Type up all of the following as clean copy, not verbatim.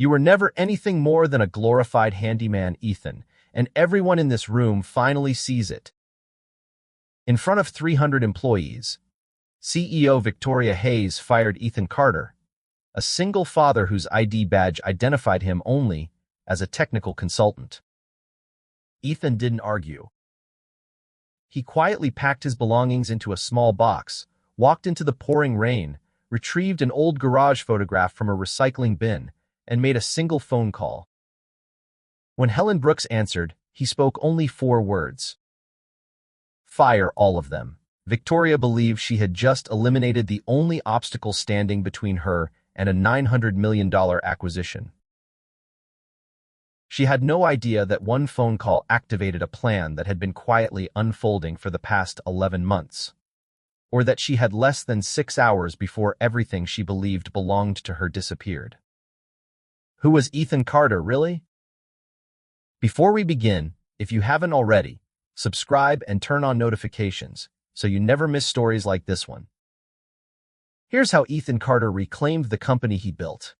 You were never anything more than a glorified handyman, Ethan, and everyone in this room finally sees it. In front of 300 employees, CEO Victoria Hayes fired Ethan Carter, a single father whose ID badge identified him only as a technical consultant. Ethan didn't argue. He quietly packed his belongings into a small box, walked into the pouring rain, retrieved an old garage photograph from a recycling bin, and made a single phone call. When Helen Brooks answered, he spoke only 4 words. Fire all of them. Victoria believed she had just eliminated the only obstacle standing between her and a $900 million acquisition. She had no idea that one phone call activated a plan that had been quietly unfolding for the past 11 months, or that she had less than 6 hours before everything she believed belonged to her disappeared. Who was Ethan Carter, really? Before we begin, if you haven't already, subscribe and turn on notifications so you never miss stories like this one. Here's how Ethan Carter reclaimed the company he built.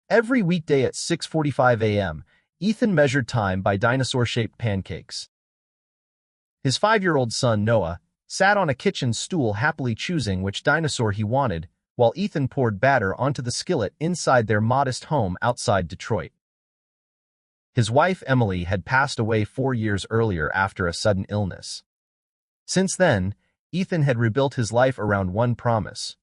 Every weekday at 6:45 a.m., Ethan measured time by dinosaur-shaped pancakes. His 5-year-old son, Noah, sat on a kitchen stool happily choosing which dinosaur he wanted, while Ethan poured batter onto the skillet inside their modest home outside Detroit. His wife, Emily, had passed away 4 years earlier after a sudden illness. Since then, Ethan had rebuilt his life around one promise: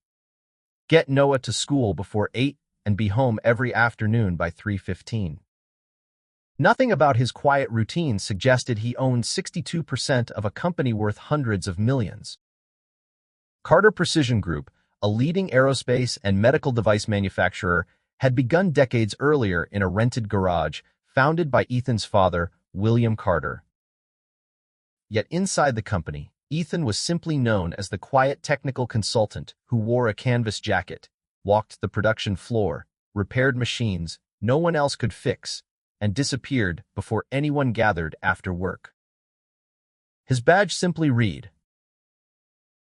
get Noah to school before 8 and be home every afternoon by 3:15. Nothing about his quiet routine suggested he owned 62% of a company worth hundreds of millions. Carter Precision Group, a leading aerospace and medical device manufacturer, had begun decades earlier in a rented garage founded by Ethan's father, William Carter. Yet inside the company, Ethan was simply known as the quiet technical consultant who wore a canvas jacket, walked the production floor, repaired machines no one else could fix, and disappeared before anyone gathered after work. His badge simply read,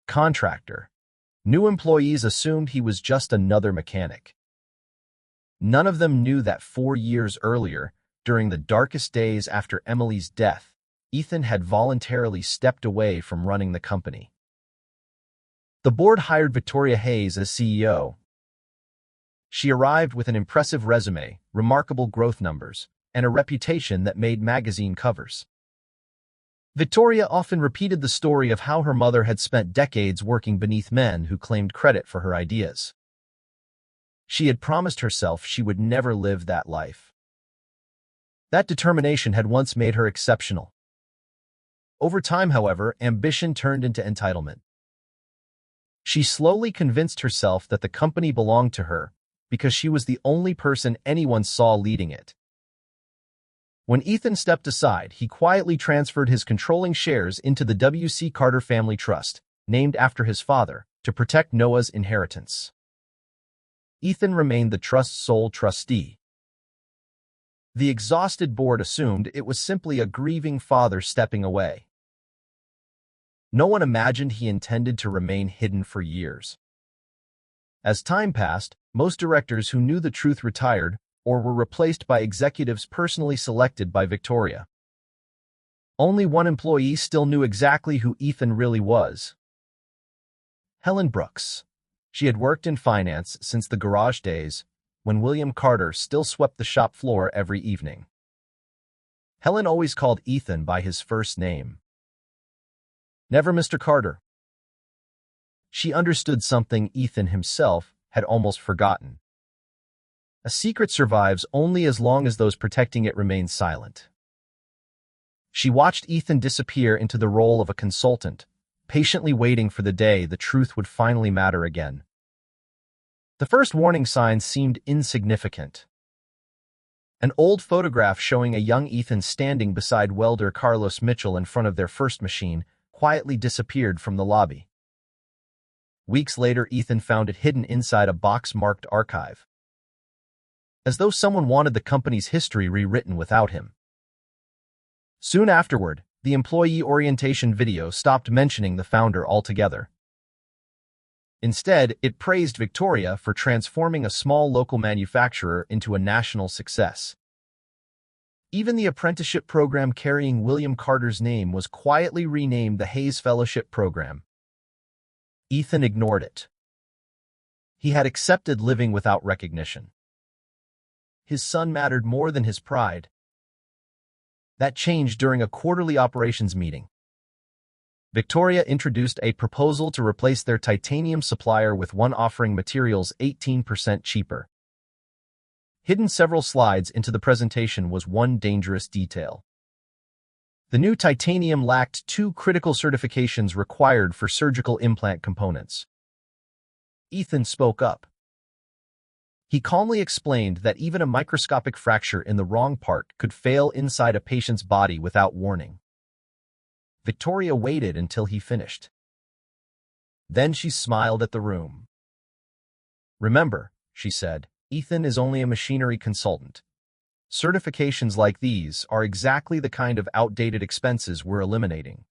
Contractor. New employees assumed he was just another mechanic. None of them knew that 4 years earlier, during the darkest days after Emily's death, Ethan had voluntarily stepped away from running the company. The board hired Victoria Hayes as CEO. She arrived with an impressive resume, remarkable growth numbers, and a reputation that made magazine covers. Victoria often repeated the story of how her mother had spent decades working beneath men who claimed credit for her ideas. She had promised herself she would never live that life. That determination had once made her exceptional. Over time, however, ambition turned into entitlement. She slowly convinced herself that the company belonged to her because she was the only person anyone saw leading it. When Ethan stepped aside, he quietly transferred his controlling shares into the W.C. Carter Family Trust, named after his father, to protect Noah's inheritance. Ethan remained the trust's sole trustee. The exhausted board assumed it was simply a grieving father stepping away. No one imagined he intended to remain hidden for years. As time passed, most directors who knew the truth retired or were replaced by executives personally selected by Victoria. Only one employee still knew exactly who Ethan really was. Helen Brooks. She had worked in finance since the garage days, when William Carter still swept the shop floor every evening. Helen always called Ethan by his first name. Never Mr. Carter. She understood something Ethan himself had almost forgotten. A secret survives only as long as those protecting it remain silent. She watched Ethan disappear into the role of a consultant, patiently waiting for the day the truth would finally matter again. The first warning signs seemed insignificant. An old photograph showing a young Ethan standing beside welder Carlos Mitchell in front of their first machine quietly disappeared from the lobby. Weeks later, Ethan found it hidden inside a box marked archive, as though someone wanted the company's history rewritten without him. Soon afterward, the employee orientation video stopped mentioning the founder altogether. Instead, it praised Victoria for transforming a small local manufacturer into a national success. Even the apprenticeship program carrying William Carter's name was quietly renamed the Hayes Fellowship Program. Ethan ignored it. He had accepted living without recognition. His son mattered more than his pride. That changed during a quarterly operations meeting. Victoria introduced a proposal to replace their titanium supplier with one offering materials 18% cheaper. Hidden several slides into the presentation was one dangerous detail. The new titanium lacked two critical certifications required for surgical implant components. Ethan spoke up. He calmly explained that even a microscopic fracture in the wrong part could fail inside a patient's body without warning. Victoria waited until he finished. Then she smiled at the room. "Remember," she said, "Ethan is only a machinery consultant. Certifications like these are exactly the kind of outdated expenses we're eliminating."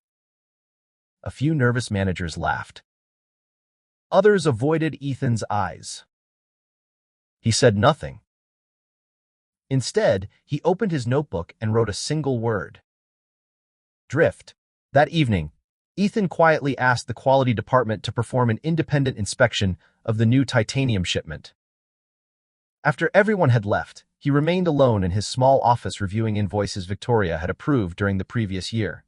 A few nervous managers laughed. Others avoided Ethan's eyes. He said nothing. Instead, he opened his notebook and wrote a single word. Drift. That evening, Ethan quietly asked the quality department to perform an independent inspection of the new titanium shipment. After everyone had left, he remained alone in his small office reviewing invoices Victoria had approved during the previous year.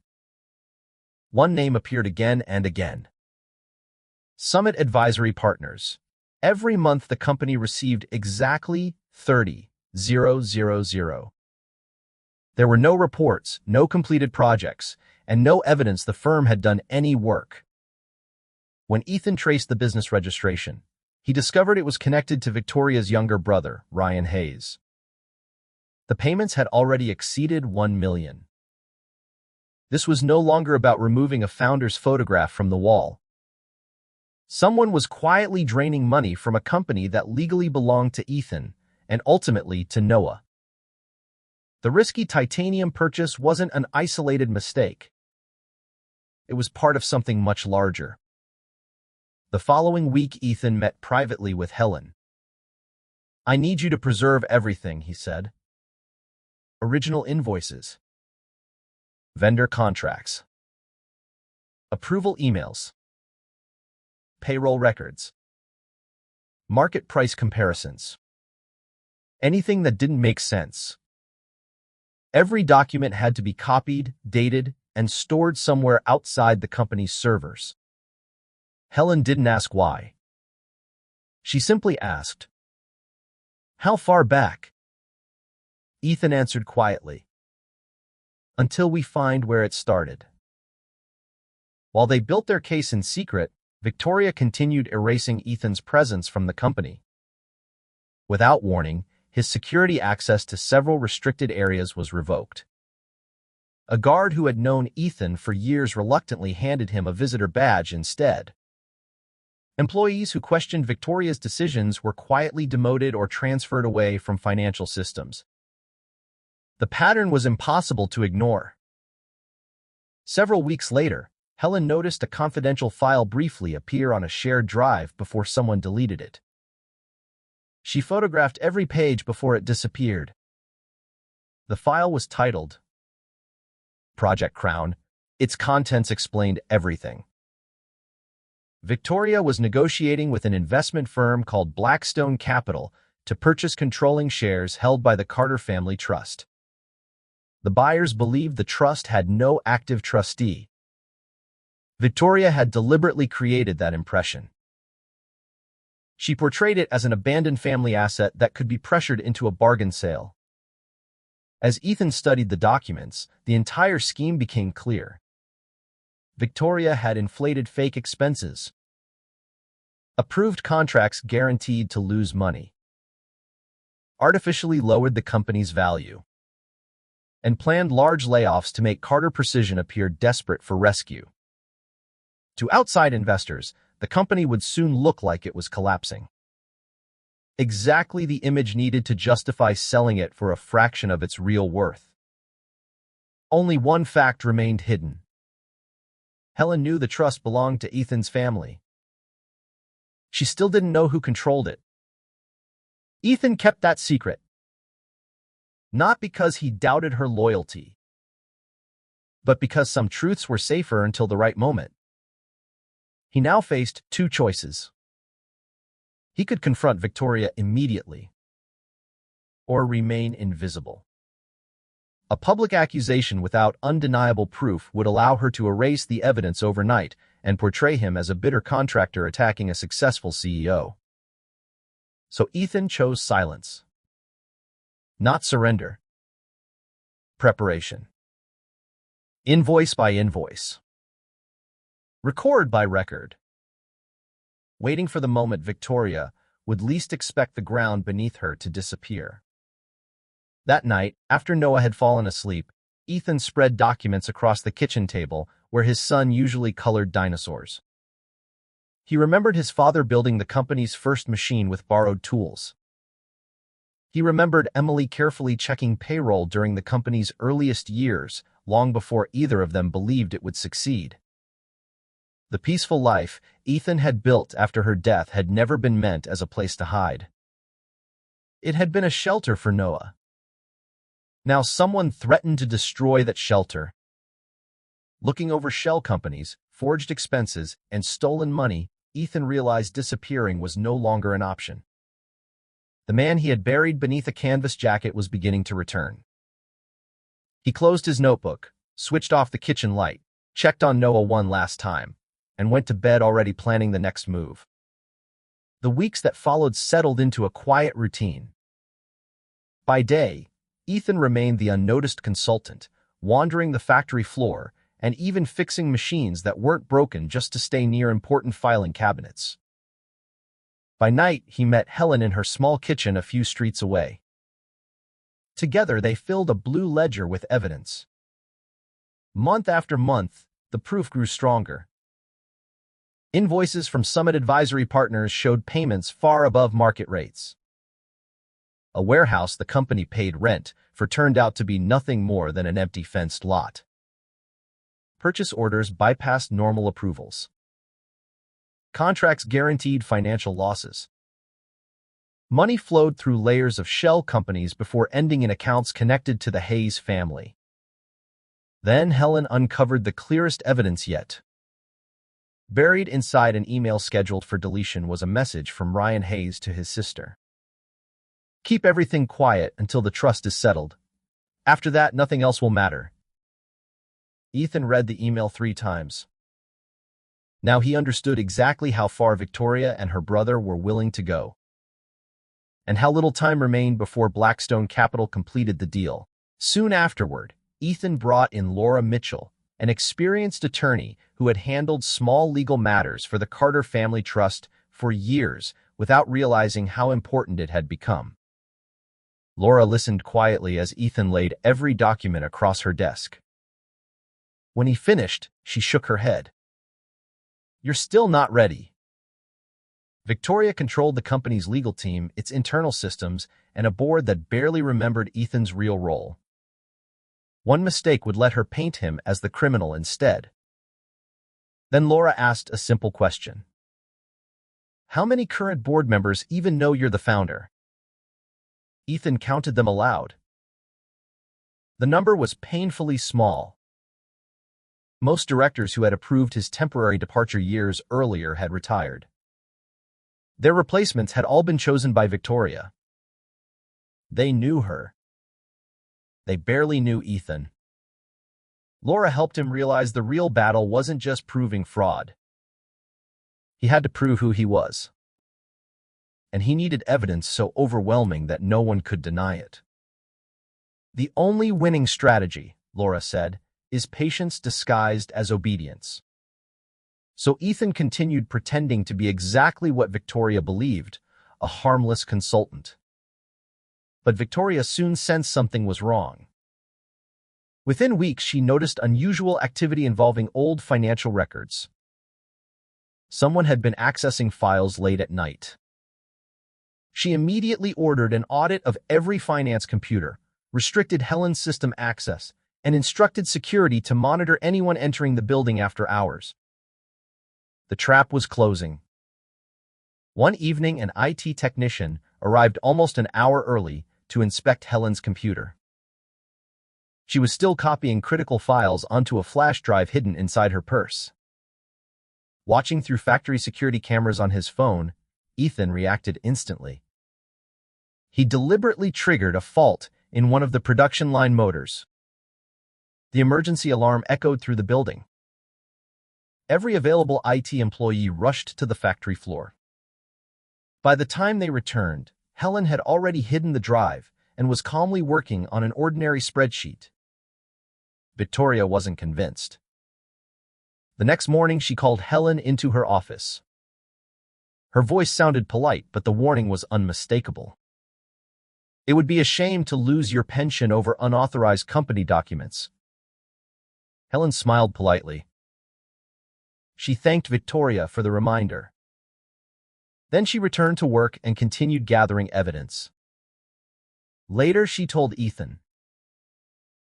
One name appeared again and again. Summit Advisory Partners. Every month the company received exactly $30,000. There were no reports, no completed projects, and no evidence the firm had done any work. When Ethan traced the business registration, he discovered it was connected to Victoria's younger brother, Ryan Hayes. The payments had already exceeded $1 million. This was no longer about removing a founder's photograph from the wall. Someone was quietly draining money from a company that legally belonged to Ethan and ultimately to Noah. The risky titanium purchase wasn't an isolated mistake. It was part of something much larger. The following week, Ethan met privately with Helen. "I need you to preserve everything," he said. Original invoices, vendor contracts, approval emails, payroll records, market price comparisons. Anything that didn't make sense. Every document had to be copied, dated, and stored somewhere outside the company's servers. Helen didn't ask why. She simply asked, "How far back?" Ethan answered quietly, "Until we find where it started." While they built their case in secret, Victoria continued erasing Ethan's presence from the company. Without warning, his security access to several restricted areas was revoked. A guard who had known Ethan for years reluctantly handed him a visitor badge instead. Employees who questioned Victoria's decisions were quietly demoted or transferred away from financial systems. The pattern was impossible to ignore. Several weeks later, Helen noticed a confidential file briefly appear on a shared drive before someone deleted it. She photographed every page before it disappeared. The file was titled Project Crown. Its contents explained everything. Victoria was negotiating with an investment firm called Blackstone Capital to purchase controlling shares held by the Carter Family Trust. The buyers believed the trust had no active trustee. Victoria had deliberately created that impression. She portrayed it as an abandoned family asset that could be pressured into a bargain sale. As Ethan studied the documents, the entire scheme became clear. Victoria had inflated fake expenses, approved contracts guaranteed to lose money, artificially lowered the company's value, and planned large layoffs to make Carter Precision appear desperate for rescue. To outside investors, the company would soon look like it was collapsing. Exactly the image needed to justify selling it for a fraction of its real worth. Only one fact remained hidden. Helen knew the trust belonged to Ethan's family. she still didn't know who controlled it. Ethan kept that secret, not because he doubted her loyalty, but because some truths were safer until the right moment. He now faced two choices. He could confront Victoria immediately, or remain invisible. A public accusation without undeniable proof would allow her to erase the evidence overnight and portray him as a bitter contractor attacking a successful CEO. So Ethan chose silence. Not surrender. Preparation. Invoice by invoice. Record by record. Waiting for the moment Victoria would least expect the ground beneath her to disappear. That night, after Noah had fallen asleep, Ethan spread documents across the kitchen table where his son usually colored dinosaurs. He remembered his father building the company's first machine with borrowed tools. He remembered Emily carefully checking payroll during the company's earliest years, long before either of them believed it would succeed. The peaceful life Ethan had built after her death had never been meant as a place to hide. It had been a shelter for Noah. Now someone threatened to destroy that shelter. Looking over shell companies, forged expenses, and stolen money, Ethan realized disappearing was no longer an option. The man he had buried beneath a canvas jacket was beginning to return. He closed his notebook, switched off the kitchen light, checked on Noah one last time, and went to bed already planning the next move. The weeks that followed settled into a quiet routine. By day, Ethan remained the unnoticed consultant, wandering the factory floor and even fixing machines that weren't broken just to stay near important filing cabinets. By night, he met Helen in her small kitchen a few streets away. Together, they filled a blue ledger with evidence. Month after month, the proof grew stronger. Invoices from Summit Advisory Partners showed payments far above market rates. A warehouse the company paid rent for turned out to be nothing more than an empty fenced lot. Purchase orders bypassed normal approvals. Contracts guaranteed financial losses. Money flowed through layers of shell companies before ending in accounts connected to the Hayes family. Then Helen uncovered the clearest evidence yet. Buried inside an email scheduled for deletion was a message from Ryan Hayes to his sister. Keep everything quiet until the trust is settled. After that, nothing else will matter. Ethan read the email 3 times. Now he understood exactly how far Victoria and her brother were willing to go, and how little time remained before Blackstone Capital completed the deal. Soon afterward, Ethan brought in Laura Mitchell, an experienced attorney who had handled small legal matters for the Carter Family Trust for years without realizing how important it had become. Laura listened quietly as Ethan laid every document across her desk. When he finished, she shook her head. "You're still not ready." Victoria controlled the company's legal team, its internal systems, and a board that barely remembered Ethan's real role. One mistake would let her paint him as the criminal instead. Then Laura asked a simple question. "How many current board members even know you're the founder?" Ethan counted them aloud. The number was painfully small. Most directors who had approved his temporary departure years earlier had retired. Their replacements had all been chosen by Victoria. They knew her. They barely knew Ethan. Laura helped him realize the real battle wasn't just proving fraud. He had to prove who he was. And he needed evidence so overwhelming that no one could deny it. "The only winning strategy," Laura said, "is patience disguised as obedience." So Ethan continued pretending to be exactly what Victoria believed, a harmless consultant. But Victoria soon sensed something was wrong. Within weeks, she noticed unusual activity involving old financial records. Someone had been accessing files late at night. She immediately ordered an audit of every finance computer, restricted Helen's system access, and instructed security to monitor anyone entering the building after hours. The trap was closing. One evening, an IT technician arrived almost an hour early to inspect Helen's computer. She was still copying critical files onto a flash drive hidden inside her purse. Watching through factory security cameras on his phone, Ethan reacted instantly. He deliberately triggered a fault in one of the production line motors. The emergency alarm echoed through the building. Every available IT employee rushed to the factory floor. By the time they returned, Helen had already hidden the drive and was calmly working on an ordinary spreadsheet. Victoria wasn't convinced. The next morning, she called Helen into her office. Her voice sounded polite, but the warning was unmistakable. It would be a shame to lose your pension over unauthorized company documents. Helen smiled politely. She thanked Victoria for the reminder. Then she returned to work and continued gathering evidence. Later, she told Ethan,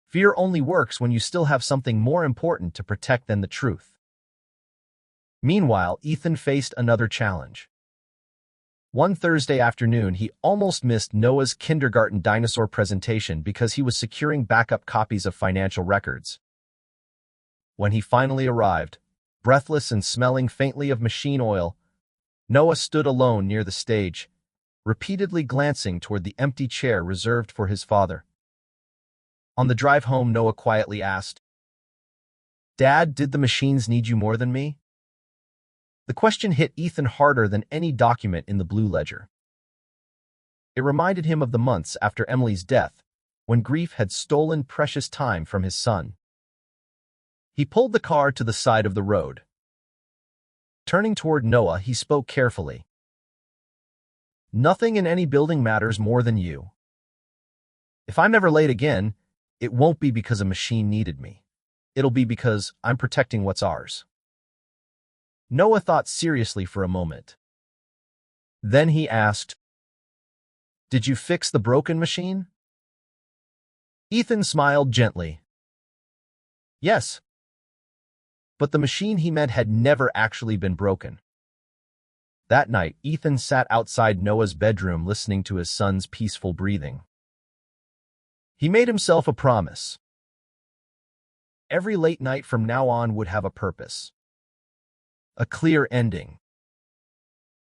"Fear only works when you still have something more important to protect than the truth." Meanwhile, Ethan faced another challenge. One Thursday afternoon, he almost missed Noah's kindergarten dinosaur presentation because he was securing backup copies of financial records. When he finally arrived, breathless and smelling faintly of machine oil, Noah stood alone near the stage, repeatedly glancing toward the empty chair reserved for his father. On the drive home, Noah quietly asked, "Dad, did the machines need you more than me?" The question hit Ethan harder than any document in the Blue Ledger. It reminded him of the months after Emily's death, when grief had stolen precious time from his son. He pulled the car to the side of the road. Turning toward Noah, he spoke carefully. "Nothing in any building matters more than you. If I'm ever late again, it won't be because a machine needed me. It'll be because I'm protecting what's ours." Noah thought seriously for a moment. Then he asked, "Did you fix the broken machine?" Ethan smiled gently. "Yes." But the machine he meant had never actually been broken. That night, Ethan sat outside Noah's bedroom listening to his son's peaceful breathing. He made himself a promise. Every late night from now on would have a purpose. A clear ending.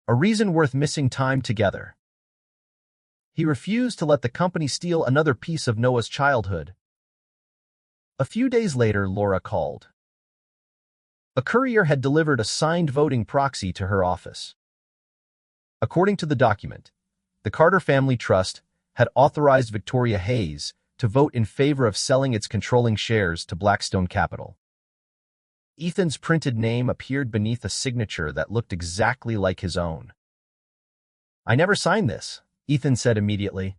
A reason worth missing time together. He refused to let the company steal another piece of Noah's childhood. A few days later, Laura called. A courier had delivered a signed voting proxy to her office. According to the document, the Carter Family Trust had authorized Victoria Hayes to vote in favor of selling its controlling shares to Blackstone Capital. Ethan's printed name appeared beneath a signature that looked exactly like his own. "I never signed this," Ethan said immediately.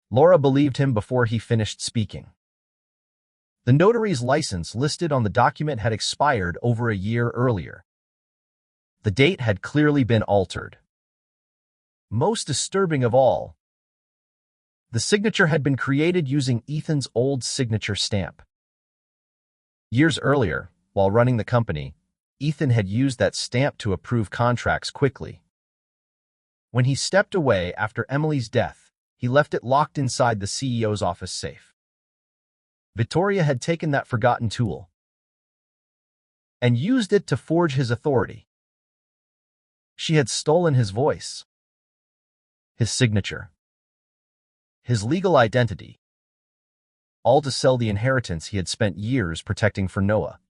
Laura believed him before he finished speaking. The notary's license listed on the document had expired over a year earlier. The date had clearly been altered. Most disturbing of all, the signature had been created using Ethan's old signature stamp. Years earlier, while running the company, Ethan had used that stamp to approve contracts quickly. When he stepped away after Emily's death, he left it locked inside the CEO's office safe. Victoria had taken that forgotten tool and used it to forge his authority. She had stolen his voice, his signature, his legal identity, all to sell the inheritance he had spent years protecting for Noah.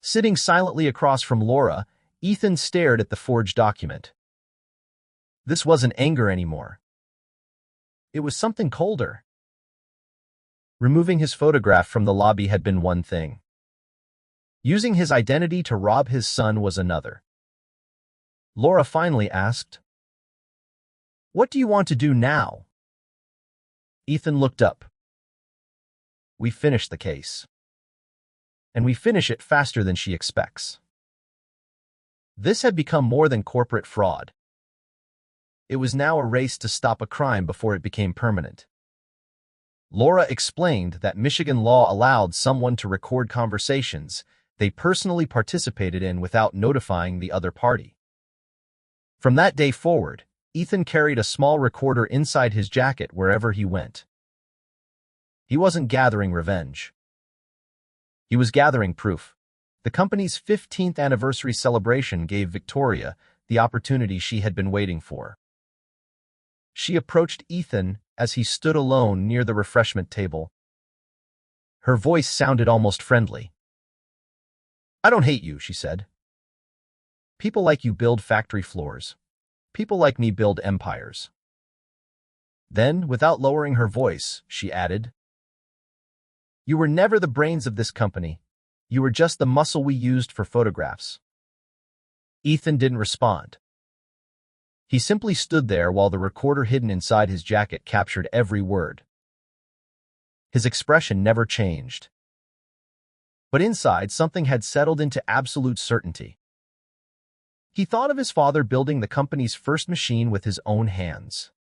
Sitting silently across from Laura, Ethan stared at the forged document. This wasn't anger anymore. It was something colder. Removing his photograph from the lobby had been one thing. Using his identity to rob his son was another. Laura finally asked, "What do you want to do now?" Ethan looked up. "We finished the case. And we finish it faster than she expects." This had become more than corporate fraud. It was now a race to stop a crime before it became permanent. Laura explained that Michigan law allowed someone to record conversations they personally participated in without notifying the other party. From that day forward, Ethan carried a small recorder inside his jacket wherever he went. He wasn't gathering revenge. He was gathering proof. The company's 15th anniversary celebration gave Victoria the opportunity she had been waiting for. She approached Ethan as he stood alone near the refreshment table. Her voice sounded almost friendly. "I don't hate you," she said. "People like you build factory floors. People like me build empires." Then, without lowering her voice, she added, "You were never the brains of this company. You were just the muscle we used for photographs." Ethan didn't respond. He simply stood there while the recorder hidden inside his jacket captured every word. His expression never changed. But inside, something had settled into absolute certainty. He thought of his father building the company's first machine with his own hands.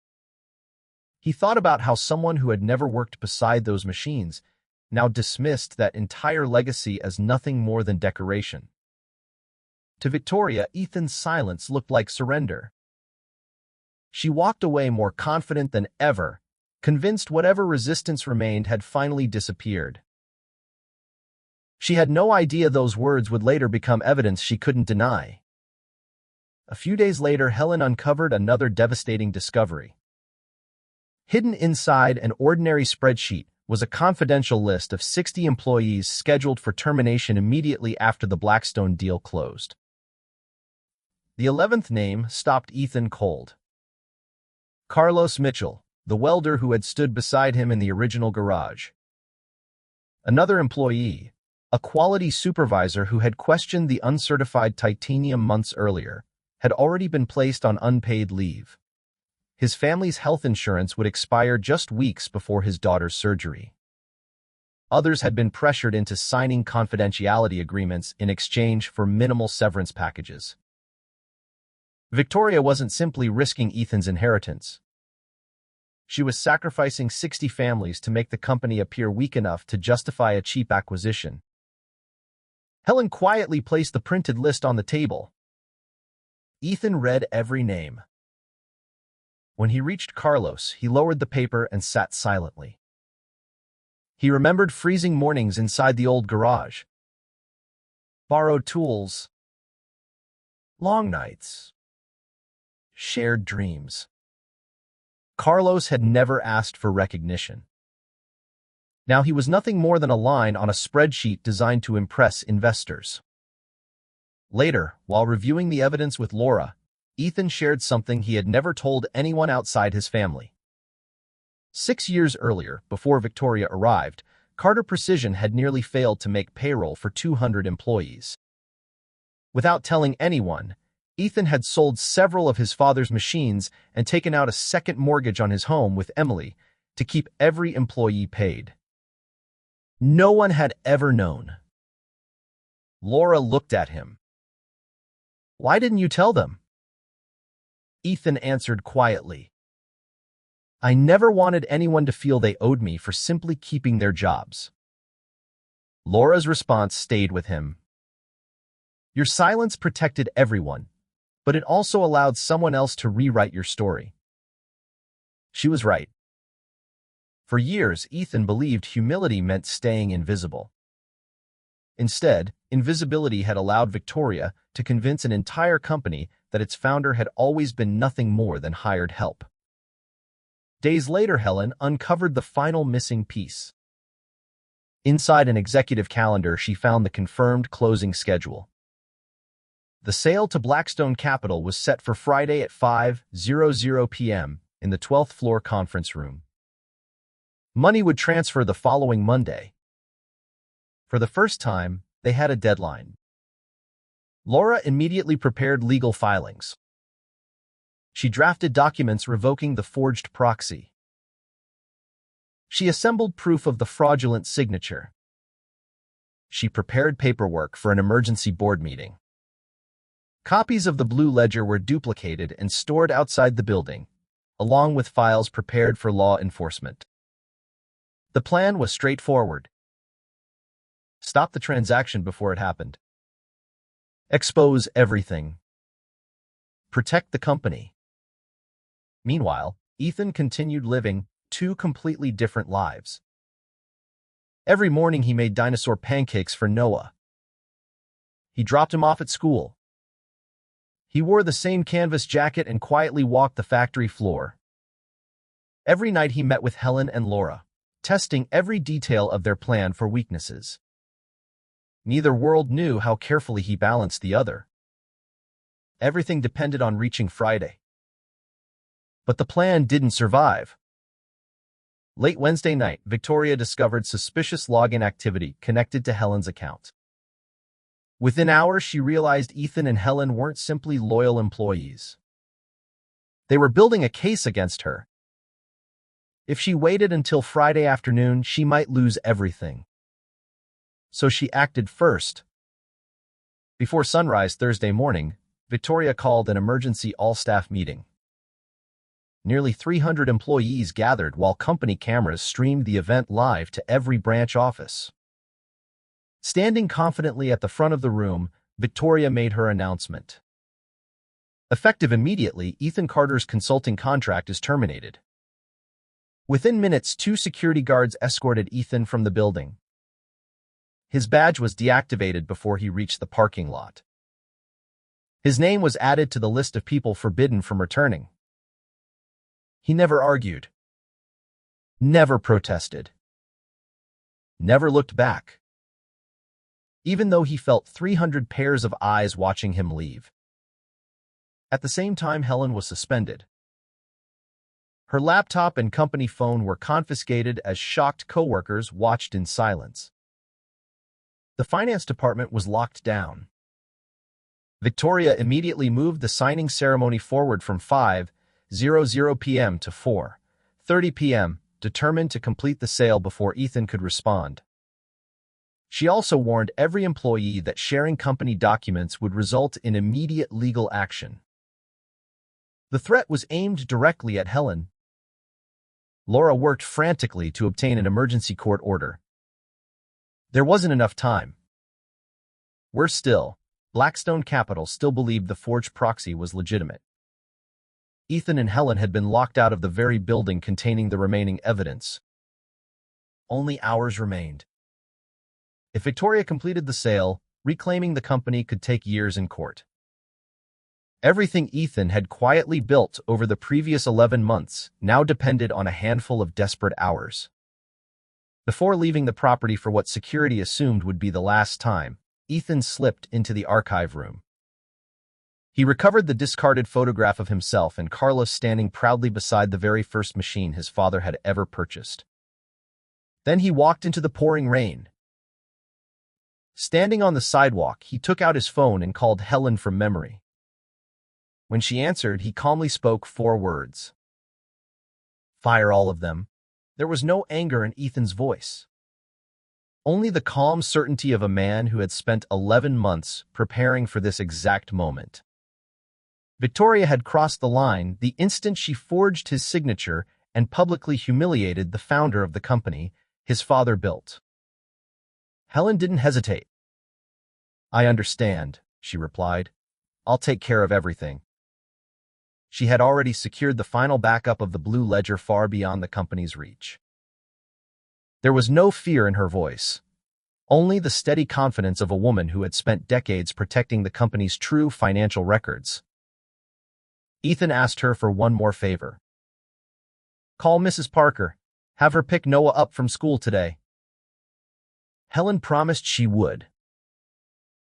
He thought about how someone who had never worked beside those machines now dismissed that entire legacy as nothing more than decoration. To Victoria, Ethan's silence looked like surrender. She walked away more confident than ever, convinced whatever resistance remained had finally disappeared. She had no idea those words would later become evidence she couldn't deny. A few days later, Helen uncovered another devastating discovery. Hidden inside an ordinary spreadsheet was a confidential list of 60 employees scheduled for termination immediately after the Blackstone deal closed. The 11th name stopped Ethan cold. Carlos Mitchell, the welder who had stood beside him in the original garage. Another employee, a quality supervisor who had questioned the uncertified titanium months earlier, had already been placed on unpaid leave. His family's health insurance would expire just weeks before his daughter's surgery. Others had been pressured into signing confidentiality agreements in exchange for minimal severance packages. Victoria wasn't simply risking Ethan's inheritance. She was sacrificing 60 families to make the company appear weak enough to justify a cheap acquisition. Helen quietly placed the printed list on the table. Ethan read every name. When he reached Carlos, he lowered the paper and sat silently. He remembered freezing mornings inside the old garage, borrowed tools, long nights, shared dreams. Carlos had never asked for recognition. Now he was nothing more than a line on a spreadsheet designed to impress investors. Later, while reviewing the evidence with Laura, Ethan shared something he had never told anyone outside his family. 6 years earlier, before Victoria arrived, Carter Precision had nearly failed to make payroll for 200 employees. Without telling anyone, Ethan had sold several of his father's machines and taken out a second mortgage on his home with Emily to keep every employee paid. No one had ever known. Laura looked at him. "Why didn't you tell them?" Ethan answered quietly. "I never wanted anyone to feel they owed me for simply keeping their jobs." Laura's response stayed with him. "Your silence protected everyone, but it also allowed someone else to rewrite your story." She was right. For years, Ethan believed humility meant staying invisible. Instead, invisibility had allowed Victoria to convince an entire company that its founder had always been nothing more than hired help. Days later, Helen uncovered the final missing piece. Inside an executive calendar, she found the confirmed closing schedule. The sale to Blackstone Capital was set for Friday at 5:00 p.m. in the 12th floor conference room. Money would transfer the following Monday. For the first time, they had a deadline. Laura immediately prepared legal filings. She drafted documents revoking the forged proxy. She assembled proof of the fraudulent signature. She prepared paperwork for an emergency board meeting. Copies of the Blue Ledger were duplicated and stored outside the building, along with files prepared for law enforcement. The plan was straightforward. Stop the transaction before it happened. Expose everything. protect the company. Meanwhile, Ethan continued living two completely different lives. Every morning he made dinosaur pancakes for Noah. He dropped him off at school. He wore the same canvas jacket and quietly walked the factory floor. Every night he met with Helen and Laura, testing every detail of their plan for weaknesses. Neither world knew how carefully he balanced the other. Everything depended on reaching Friday. But the plan didn't survive. Late Wednesday night, Victoria discovered suspicious login activity connected to Helen's account. Within hours, she realized Ethan and Helen weren't simply loyal employees. They were building a case against her. If she waited until Friday afternoon, she might lose everything. So she acted first. Before sunrise Thursday morning, Victoria called an emergency all-staff meeting. Nearly 300 employees gathered while company cameras streamed the event live to every branch office. Standing confidently at the front of the room, Victoria made her announcement. Effective immediately, Ethan Carter's consulting contract is terminated. Within minutes, 2 security guards escorted Ethan from the building. His badge was deactivated before he reached the parking lot. His name was added to the list of people forbidden from returning. He never argued, never protested, never looked back, even though he felt 300 pairs of eyes watching him leave. At the same time, Helen was suspended. Her laptop and company phone were confiscated as shocked coworkers watched in silence. The finance department was locked down. Victoria immediately moved the signing ceremony forward from 5:00 p.m. to 4:30 p.m., determined to complete the sale before Ethan could respond. She also warned every employee that sharing company documents would result in immediate legal action. The threat was aimed directly at Helen. Laura worked frantically to obtain an emergency court order. There wasn't enough time. Worse still, Blackstone Capital still believed the forged proxy was legitimate. Ethan and Helen had been locked out of the very building containing the remaining evidence. Only hours remained. If Victoria completed the sale, reclaiming the company could take years in court. Everything Ethan had quietly built over the previous 11 months now depended on a handful of desperate hours. Before leaving the property for what security assumed would be the last time, Ethan slipped into the archive room. He recovered the discarded photograph of himself and Carlos standing proudly beside the very first machine his father had ever purchased. Then he walked into the pouring rain. Standing on the sidewalk, he took out his phone and called Helen from memory. When she answered, he calmly spoke 4 words. "Fire all of them." There was no anger in Ethan's voice. Only the calm certainty of a man who had spent 11 months preparing for this exact moment. Victoria had crossed the line the instant she forged his signature and publicly humiliated the founder of the company his father built. Helen didn't hesitate. "I understand," she replied. "I'll take care of everything." She had already secured the final backup of the blue ledger far beyond the company's reach. There was no fear in her voice, only the steady confidence of a woman who had spent decades protecting the company's true financial records. Ethan asked her for one more favor. "Call Mrs. Parker. Have her pick Noah up from school today." Helen promised she would.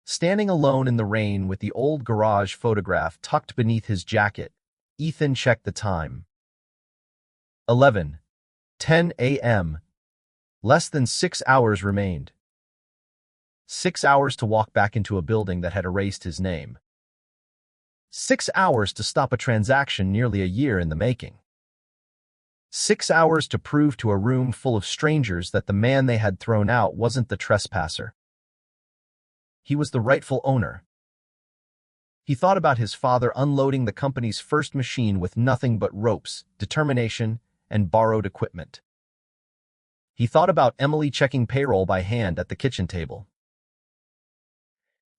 Standing alone in the rain with the old garage photograph tucked beneath his jacket, Ethan checked the time. 11:10 a.m. Less than 6 hours remained. 6 hours to walk back into a building that had erased his name. 6 hours to stop a transaction nearly a year in the making. 6 hours to prove to a room full of strangers that the man they had thrown out wasn't the trespasser. He was the rightful owner. He thought about his father unloading the company's first machine with nothing but ropes, determination, and borrowed equipment. He thought about Emily checking payroll by hand at the kitchen table.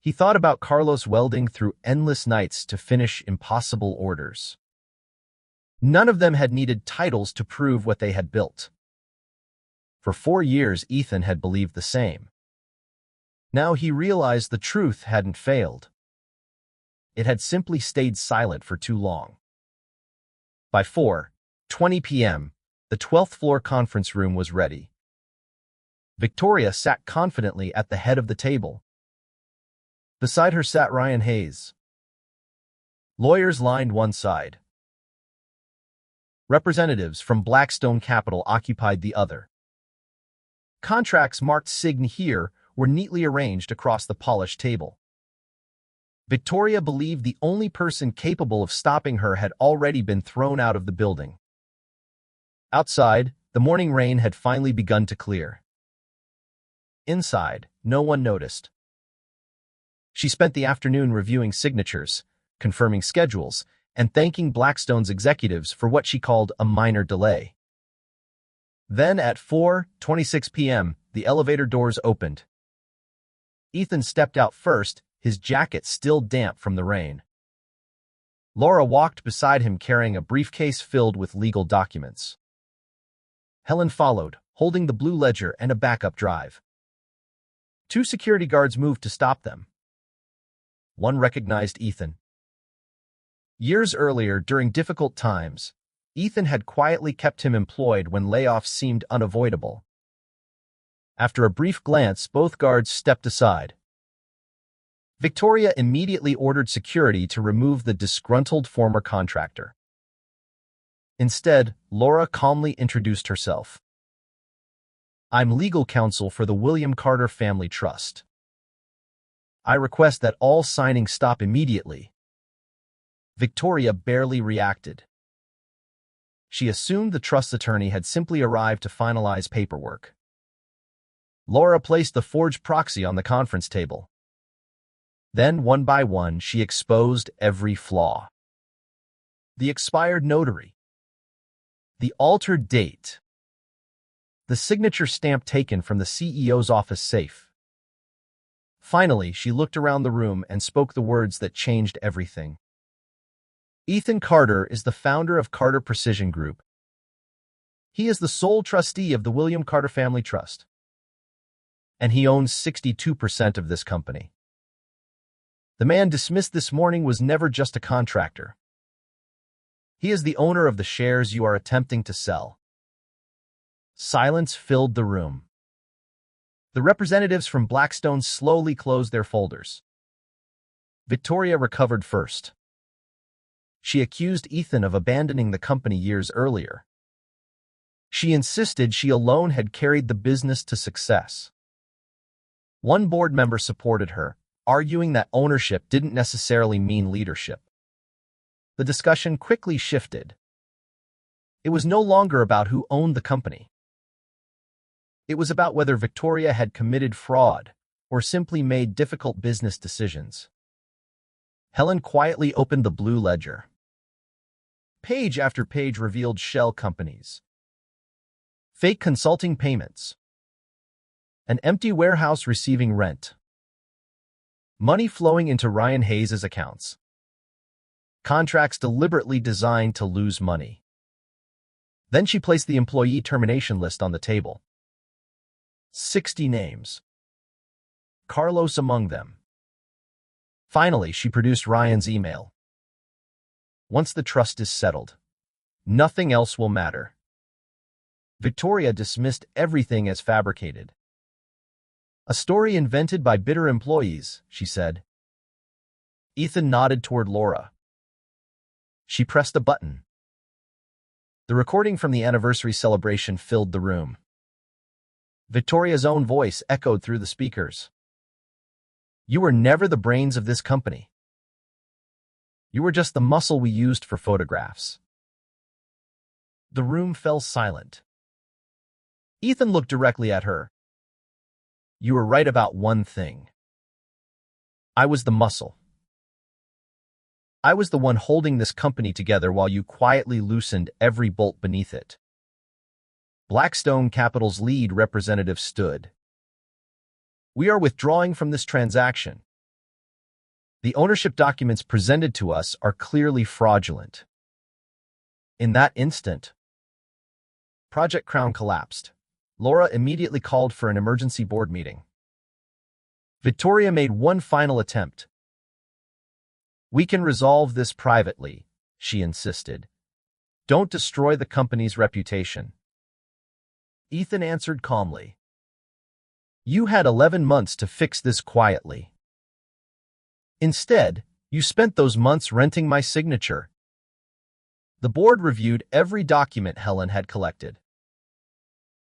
He thought about Carlos welding through endless nights to finish impossible orders. None of them had needed titles to prove what they had built. For 4 years, Ethan had believed the same. Now he realized the truth hadn't failed. It had simply stayed silent for too long. By 4:20 p.m., the 12th floor conference room was ready. Victoria sat confidently at the head of the table. Beside her sat Ryan Hayes. Lawyers lined one side. Representatives from Blackstone Capital occupied the other. Contracts marked Sign here were neatly arranged across the polished table. Victoria believed the only person capable of stopping her had already been thrown out of the building. Outside, the morning rain had finally begun to clear. Inside, no one noticed. She spent the afternoon reviewing signatures, confirming schedules, and thanking Blackstone's executives for what she called a minor delay. Then at 4:26 p.m., the elevator doors opened. Ethan stepped out first, his jacket still damp from the rain. Laura walked beside him carrying a briefcase filled with legal documents. Helen followed, holding the blue ledger and a backup drive. 2 security guards moved to stop them. One recognized Ethan. Years earlier, during difficult times, Ethan had quietly kept him employed when layoffs seemed unavoidable. After a brief glance, both guards stepped aside. Victoria immediately ordered security to remove the disgruntled former contractor. Instead, Laura calmly introduced herself. "I'm legal counsel for the William Carter Family Trust. I request that all signing stop immediately." Victoria barely reacted. She assumed the trust attorney had simply arrived to finalize paperwork. Laura placed the forged proxy on the conference table. Then, one by one, she exposed every flaw. The expired notary. The altered date. The signature stamp taken from the CEO's office safe. Finally, she looked around the room and spoke the words that changed everything. Ethan Carter is the founder of Carter Precision Group. He is the sole trustee of the William Carter Family Trust. And he owns 62% of this company. The man dismissed this morning was never just a contractor. He is the owner of the shares you are attempting to sell. Silence filled the room. The representatives from Blackstone slowly closed their folders. Victoria recovered first. She accused Ethan of abandoning the company years earlier. She insisted she alone had carried the business to success. One board member supported her, arguing that ownership didn't necessarily mean leadership. The discussion quickly shifted. It was no longer about who owned the company. It was about whether Victoria had committed fraud or simply made difficult business decisions. Helen quietly opened the blue ledger. Page after page revealed shell companies, fake consulting payments, an empty warehouse receiving rent, money flowing into Ryan Hayes' accounts, contracts deliberately designed to lose money. Then she placed the employee termination list on the table. 60 names. Carlos among them. Finally, she produced Ryan's email. "Once the trust is settled, nothing else will matter." Victoria dismissed everything as fabricated. "A story invented by bitter employees," she said. Ethan nodded toward Laura. She pressed a button. The recording from the anniversary celebration filled the room. Victoria's own voice echoed through the speakers. "You were never the brains of this company. You were just the muscle we used for photographs." The room fell silent. Ethan looked directly at her. "You were right about one thing. I was the muscle. I was the one holding this company together while you quietly loosened every bolt beneath it." Blackstone Capital's lead representative stood. "We are withdrawing from this transaction. The ownership documents presented to us are clearly fraudulent. In that instant, Project Crown collapsed. Laura immediately called for an emergency board meeting. Victoria made one final attempt. "We can resolve this privately," she insisted. "Don't destroy the company's reputation." Ethan answered calmly. "You had 11 months to fix this quietly. Instead, you spent those months renting my signature." The board reviewed every document Helen had collected.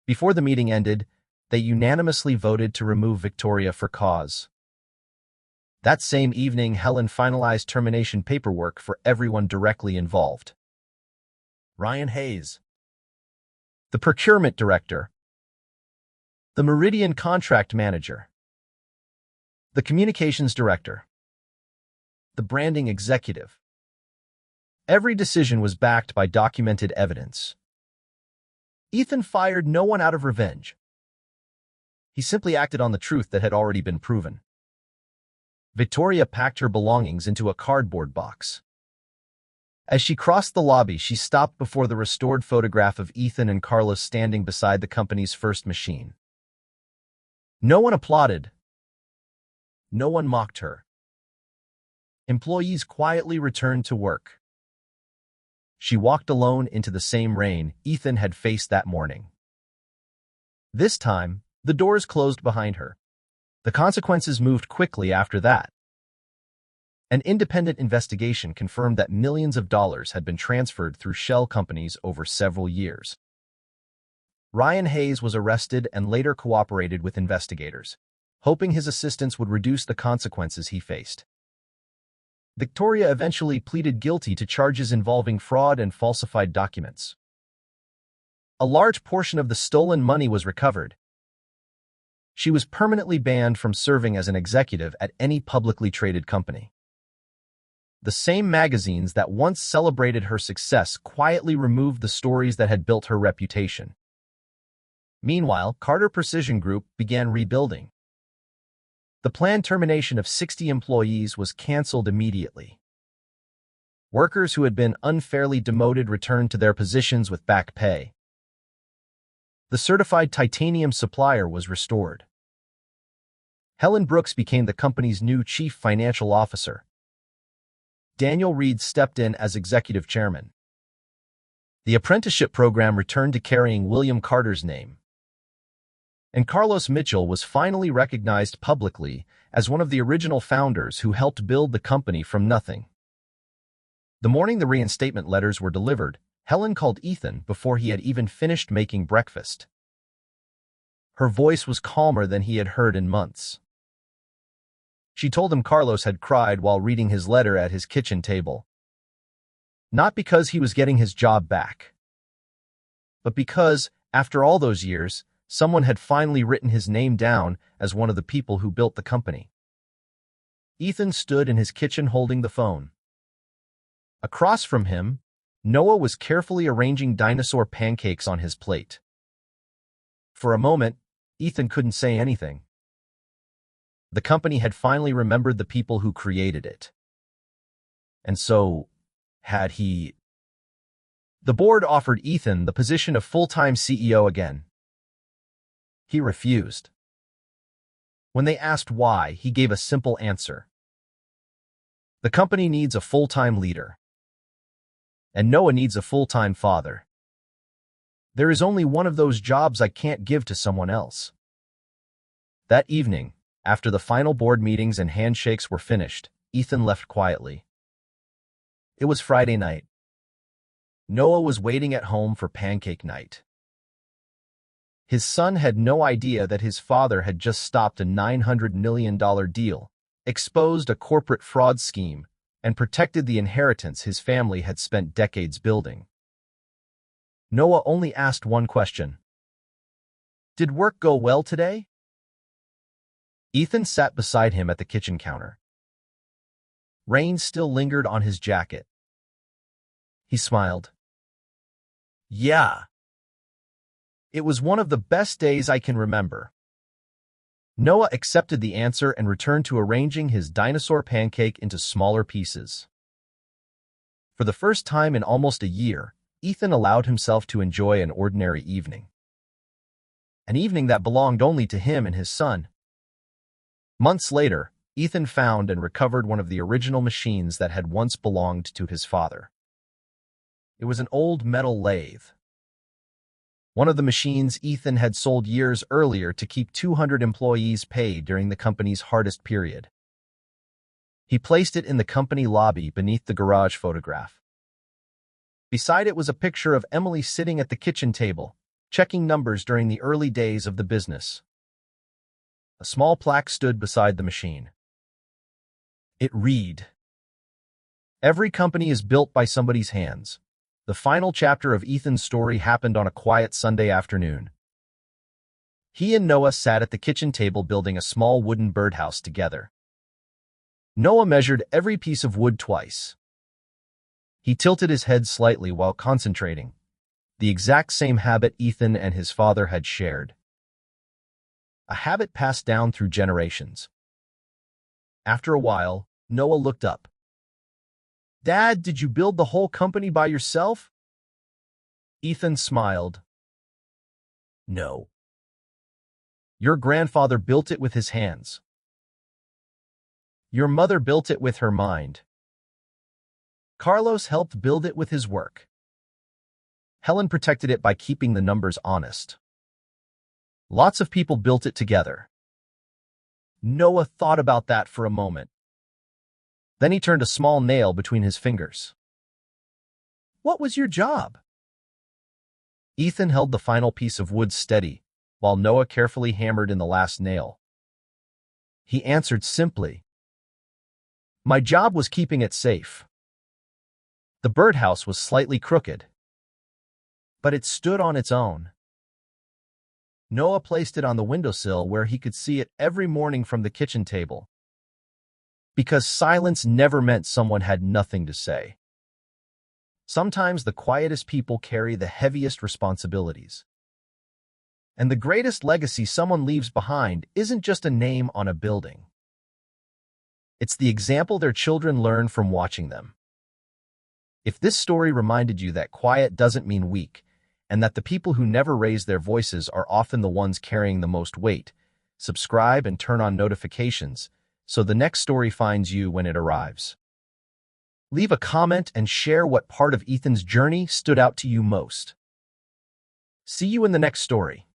Before the meeting ended, they unanimously voted to remove Victoria for cause. That same evening, Helen finalized termination paperwork for everyone directly involved. Ryan Hayes, the procurement director, the Meridian contract manager, the communications director, the branding executive. Every decision was backed by documented evidence. Ethan fired no one out of revenge. He simply acted on the truth that had already been proven. Victoria packed her belongings into a cardboard box. As she crossed the lobby, she stopped before the restored photograph of Ethan and Carlos standing beside the company's first machine. No one applauded. No one mocked her. Employees quietly returned to work. She walked alone into the same rain Ethan had faced that morning. This time, the doors closed behind her. The consequences moved quickly after that. An independent investigation confirmed that millions of dollars had been transferred through shell companies over several years. Ryan Hayes was arrested and later cooperated with investigators, hoping his assistance would reduce the consequences he faced. Victoria eventually pleaded guilty to charges involving fraud and falsified documents. A large portion of the stolen money was recovered. She was permanently banned from serving as an executive at any publicly traded company. The same magazines that once celebrated her success quietly removed the stories that had built her reputation. Meanwhile, Carter Precision Group began rebuilding. The planned termination of 60 employees was canceled immediately. Workers who had been unfairly demoted returned to their positions with back pay. The certified titanium supplier was restored. Helen Brooks became the company's new chief financial officer. Daniel Reed stepped in as executive chairman. The apprenticeship program returned to carrying William Carter's name. And Carlos Mitchell was finally recognized publicly as one of the original founders who helped build the company from nothing. The morning the reinstatement letters were delivered, Helen called Ethan before he had even finished making breakfast. Her voice was calmer than he had heard in months. She told him Carlos had cried while reading his letter at his kitchen table. Not because he was getting his job back, but because, after all those years, someone had finally written his name down as one of the people who built the company. Ethan stood in his kitchen holding the phone. Across from him, Noah was carefully arranging dinosaur pancakes on his plate. For a moment, Ethan couldn't say anything. The company had finally remembered the people who created it. And so, had he... The board offered Ethan the position of full-time CEO again. He refused. When they asked why, he gave a simple answer. The company needs a full-time leader. And Noah needs a full-time father. There is only one of those jobs I can't give to someone else. That evening, after the final board meetings and handshakes were finished, Ethan left quietly. It was Friday night. Noah was waiting at home for pancake night. His son had no idea that his father had just stopped a $900 million deal, exposed a corporate fraud scheme, and protected the inheritance his family had spent decades building. Noah only asked one question. "Did work go well today?" Ethan sat beside him at the kitchen counter. Rain still lingered on his jacket. He smiled. "Yeah. It was one of the best days I can remember." Noah accepted the answer and returned to arranging his dinosaur pancake into smaller pieces. For the first time in almost a year, Ethan allowed himself to enjoy an ordinary evening. An evening that belonged only to him and his son. Months later, Ethan found and recovered one of the original machines that had once belonged to his father. It was an old metal lathe. One of the machines Ethan had sold years earlier to keep 200 employees paid during the company's hardest period. He placed it in the company lobby beneath the garage photograph. Beside it was a picture of Emily sitting at the kitchen table, checking numbers during the early days of the business. A small plaque stood beside the machine. It read, "Every company is built by somebody's hands." The final chapter of Ethan's story happened on a quiet Sunday afternoon. He and Noah sat at the kitchen table building a small wooden birdhouse together. Noah measured every piece of wood twice. He tilted his head slightly while concentrating, the exact same habit Ethan and his father had shared. A habit passed down through generations. After a while, Noah looked up. "Dad, did you build the whole company by yourself?" Ethan smiled. "No. Your grandfather built it with his hands. Your mother built it with her mind. Carlos helped build it with his work. Helen protected it by keeping the numbers honest. Lots of people built it together." Noah thought about that for a moment. Then he turned a small nail between his fingers. "What was your job?" Ethan held the final piece of wood steady, while Noah carefully hammered in the last nail. He answered simply, "My job was keeping it safe." The birdhouse was slightly crooked, but it stood on its own. Noah placed it on the windowsill where he could see it every morning from the kitchen table. Because silence never meant someone had nothing to say. Sometimes the quietest people carry the heaviest responsibilities. And the greatest legacy someone leaves behind isn't just a name on a building. It's the example their children learn from watching them. If this story reminded you that quiet doesn't mean weak, and that the people who never raise their voices are often the ones carrying the most weight, subscribe and turn on notifications so the next story finds you when it arrives. Leave a comment and share what part of Ethan's journey stood out to you most. See you in the next story.